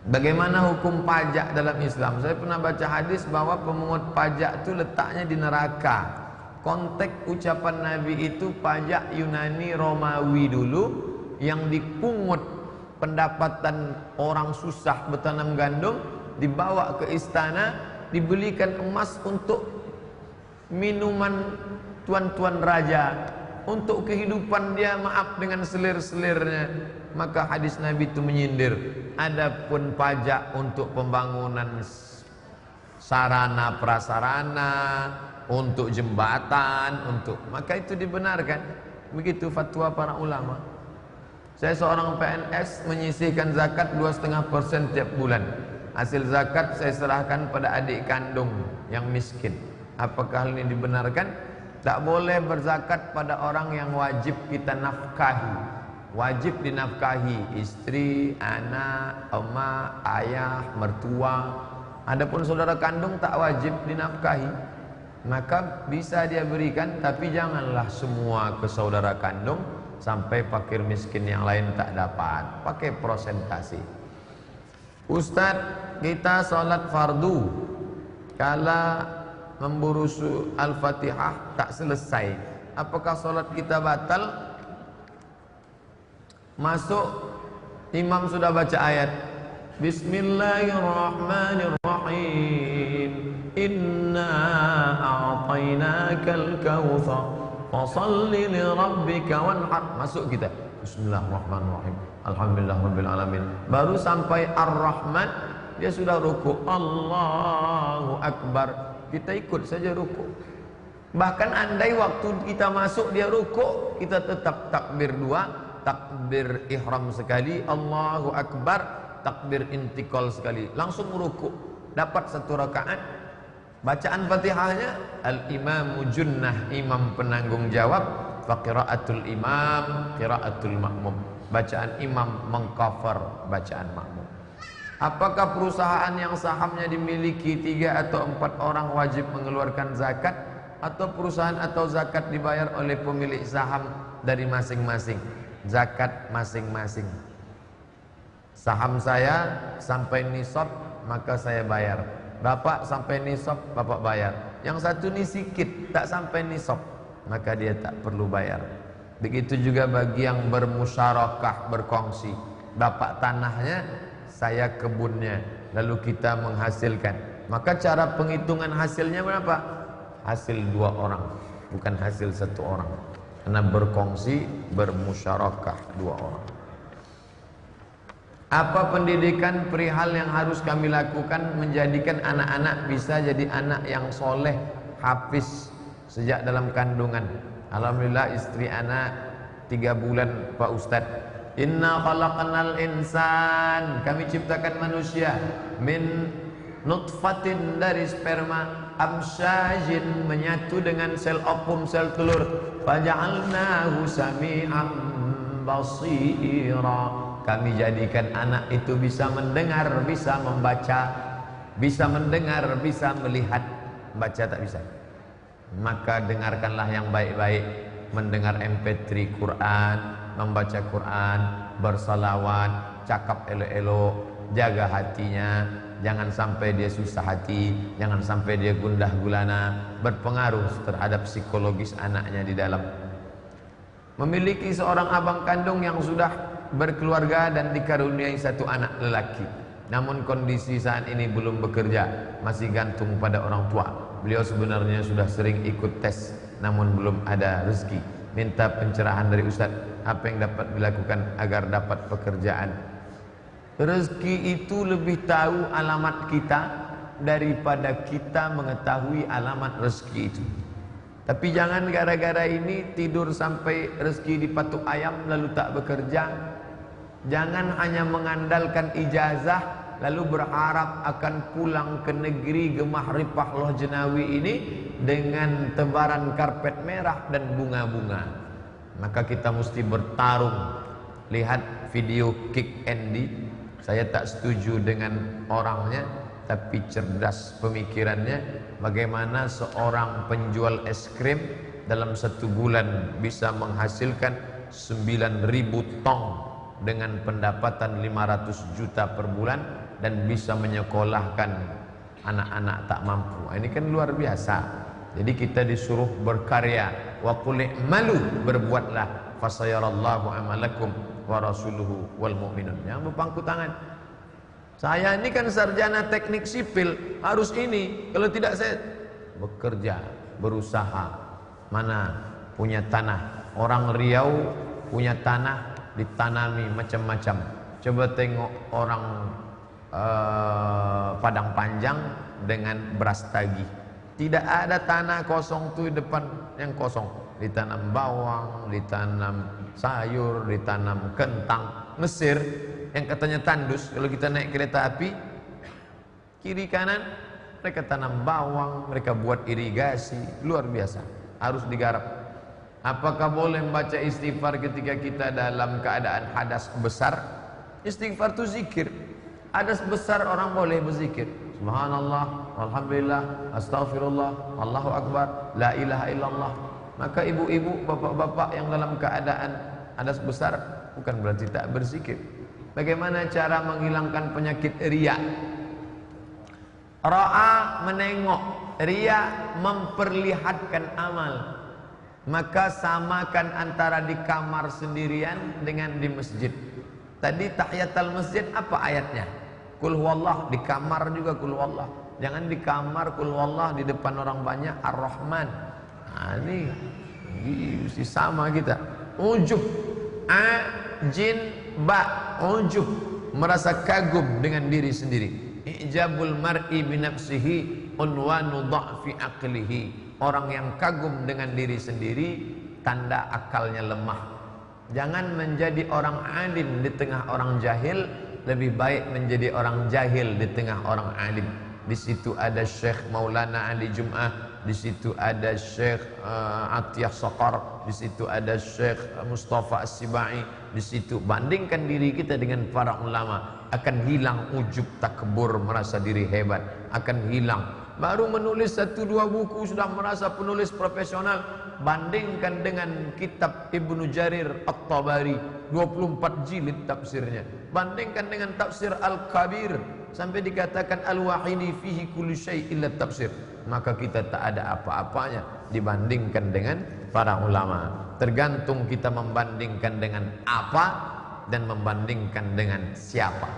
Bagaimana hukum pajak dalam Islam? Saya pernah baca hadis bahwa pemungut pajak itu letaknya di neraka. Konteks ucapan Nabi itu pajak Yunani Romawi dulu yang dipungut pendapatan orang susah bertanam gandum, dibawa ke istana, dibelikan emas untuk minuman tuan-tuan raja, untuk kehidupan dia maaf dengan selir-selirnya. Maka hadis Nabi itu menyindir, adapun pajak untuk pembangunan sarana prasarana, untuk jembatan, maka itu dibenarkan. Begitu fatwa para ulama. Saya seorang PNS menyisihkan zakat 2,5% tiap bulan. Hasil zakat saya serahkan pada adik kandung yang miskin. Apakah hal ini dibenarkan? Tak boleh berzakat pada orang yang wajib kita nafkahi. Wajib dinafkahi istri, anak, emak, ayah, mertua. Adapun saudara kandung tak wajib dinafkahi. Maka bisa dia berikan, tapi janganlah semua ke saudara kandung, sampai fakir miskin yang lain tak dapat. Pakai prosentasi. Ustadz, kita sholat fardu, kala memburu Al-Fatihah tak selesai, apakah sholat kita batal? Masuk, imam sudah baca ayat Bismillahirrahmanirrahim, Inna a'tainakal kautsar fasalli li rabbika wanhar. Masuk kita Bismillahirrahmanirrahim, Alhamdulillahirabbil alamin. Baru sampai Ar-Rahman dia sudah ruku, Allahu Akbar. Kita ikut saja ruku. Bahkan andai waktu kita masuk dia ruku, kita tetap takbir dua, takbir ihram sekali, Allahu Akbar, takbir intikal sekali, langsung ruku, dapat satu rakaat. Bacaan Fatihahnya al-imamu junnah, imam penanggung jawab, fa qiraatul imam qiraatul makmum, bacaan imam mengcover bacaan makmum. Apakah perusahaan yang sahamnya dimiliki 3 atau 4 orang wajib mengeluarkan zakat, atau perusahaan atau zakat dibayar oleh pemilik saham dari masing-masing? Zakat masing-masing. Saham saya sampai nisab maka saya bayar. Bapak sampai nisab bapak bayar. Yang satu ni sikit tak sampai nisab maka dia tak perlu bayar. Begitu juga bagi yang bermusyarakah, berkongsi. Bapak tanahnya, saya kebunnya, lalu kita menghasilkan. Maka cara penghitungan hasilnya berapa? Hasil 2 orang, bukan hasil 1 orang. Karena berkongsi, bermusyarakah 2 orang. Apa pendidikan perihal yang harus kami lakukan menjadikan anak-anak bisa jadi anak yang soleh, hafiz sejak dalam kandungan? Alhamdulillah istri anak 3 bulan Pak Ustadz. Inna khalaqnal insan, kami ciptakan manusia min nutfatin, dari sperma, amsyajin, menyatu dengan sel ovum, sel telur, faja'alnahu sami'an basira, kami jadikan anak itu bisa mendengar, bisa membaca, bisa mendengar, bisa melihat. Baca tak bisa, maka dengarkanlah yang baik-baik, mendengar MP3 Quran, membaca Quran, bersalawat, cakap elok-elok, jaga hatinya, jangan sampai dia susah hati, jangan sampai dia gundah gulana, berpengaruh terhadap psikologis anaknya di dalam. Memiliki seorang abang kandung yang sudah berkeluarga dan dikaruniai 1 anak lelaki, namun kondisi saat ini belum bekerja, masih gantung pada orang tua. Beliau sebenarnya sudah sering ikut tes, namun belum ada rezeki. Minta pencerahan dari Ustaz, apa yang dapat dilakukan agar dapat pekerjaan? Rezeki itu lebih tahu alamat kita daripada kita mengetahui alamat rezeki itu. Tapi jangan gara-gara ini tidur sampai rezeki dipatuk ayam lalu tak bekerja. Jangan hanya mengandalkan ijazah lalu berharap akan pulang ke negeri Gemah Ripah Loh Jenawi ini dengan tebaran karpet merah dan bunga-bunga. Maka kita mesti bertarung. Lihat video Kick Andy. Saya tak setuju dengan orangnya, tapi cerdas pemikirannya. Bagaimana seorang penjual es krim dalam 1 bulan bisa menghasilkan 9.000 tong dengan pendapatan 500 juta per bulan. dan bisa menyekolahkan anak-anak tak mampu. Ini kan luar biasa. Jadi kita disuruh berkarya. Wa qul i'malu, berbuatlah, fasayarallahu amalakum wa rasuluhu wal mu'minun. Yang berpangku tangan. Saya ini kan sarjana teknik sipil, harus ini. Kalau tidak saya bekerja, berusaha. Mana punya tanah? Orang Riau punya tanah ditanami macam-macam. Coba tengok orang Padang Panjang dengan beras tagih. Tidak ada tanah kosong tuh depan yang kosong. Ditanam bawang, ditanam sayur, ditanam kentang. Mesir yang katanya tandus, kalau kita naik kereta api kiri kanan mereka tanam bawang, mereka buat irigasi, luar biasa. Harus digarap. Apakah boleh membaca istighfar ketika kita dalam keadaan hadas besar? Istighfar itu zikir. Hadas besar orang boleh berzikir. Subhanallah, alhamdulillah, astaghfirullah, Allahu akbar, la ilaha illallah. Maka ibu-ibu, bapak-bapak yang dalam keadaan hadas besar bukan berarti tak berzikir. Bagaimana cara menghilangkan penyakit riya? Ra'a menengok, riya memperlihatkan amal. Maka samakan antara di kamar sendirian dengan di masjid. Tadi tahiyatul masjid apa ayatnya? Qul huwallah, di kamar juga qul huwallah. Jangan di kamar qul huwallah, di depan orang banyak Ar-Rahman. Nah, ini mesti sama kita. Ujub, jin, ba, ujub, merasa kagum dengan diri sendiri. Ijabul mar'i binafsihi unwanu dha'fi aqlihi. Orang yang kagum dengan diri sendiri tanda akalnya lemah. Jangan menjadi orang alim di tengah orang jahil, lebih baik menjadi orang jahil di tengah orang alim. Di situ ada Syekh Maulana Ali Jum'ah, di situ ada Syekh Atiyah Saqar, di situ ada Syekh Mustafa As-Sibai. Di situ bandingkan diri kita dengan para ulama, akan hilang ujub takbur, merasa diri hebat, akan hilang. Baru menulis 1-2 buku sudah merasa penulis profesional. Bandingkan dengan kitab Ibnu Jarir At-Tabari, 24 jilid tafsirnya. Bandingkan dengan tafsir Al-Kabir, sampai dikatakan Al-Wahidi fihi kulli syai' illa tafsir. Maka kita tak ada apa-apanya dibandingkan dengan para ulama. Tergantung kita membandingkan dengan apa dan membandingkan dengan siapa.